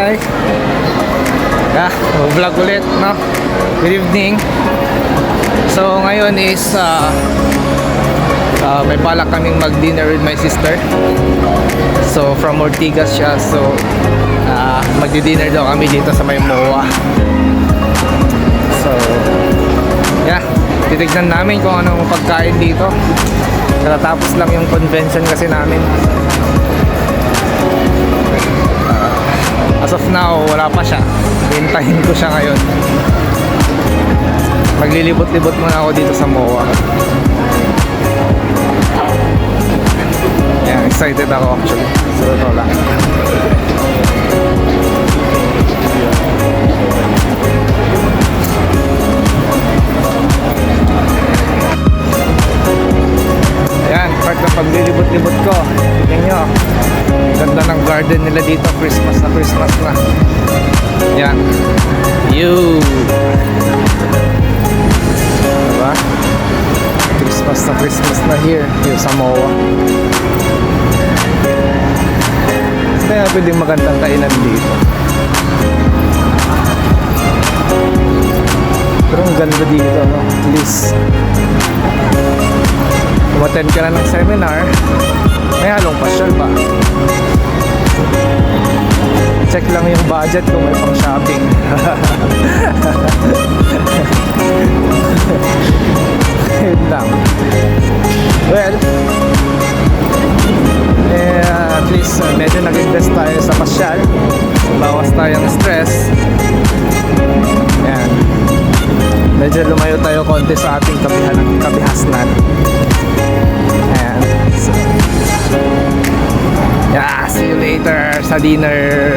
Hi. Yeah, vlog ulit, no? Good evening. So ngayon is may balak kaming mag-dinner with my sister. So from Ortigas siya. So magdi-dinner daw kami dito sa may MOA. So yeah, titignan namin kung anong pagkain dito. Katatapos lang yung convention kasi namin. As of now, wala pa siya. Hintayin ko siya ngayon. Maglilibot-libot muna ako dito sa MOA. Yeah, excited ako actually. So ito lang. Ayan, part ng paglilibot-libot ko. Tingnan nyo. Ganda ng garden nila dito. Christmas na Christmas na. Yan. Diba? Christmas na Christmas na here sa MOA. Kaya pwedeng magandang kainan dito. Pero ang ganda dito, no? At least umattend ka na ng seminar, may halong pasyal pa. Check lang yung budget kung may pang shopping. Yun lang. Well, at least medyo nag-invest tayo sa pasyal. Bawas tayong stress. Ayan. Medyo lumayo tayo konti sa ating kabihasnan. Ayan. So, yeah, see you later sa dinner.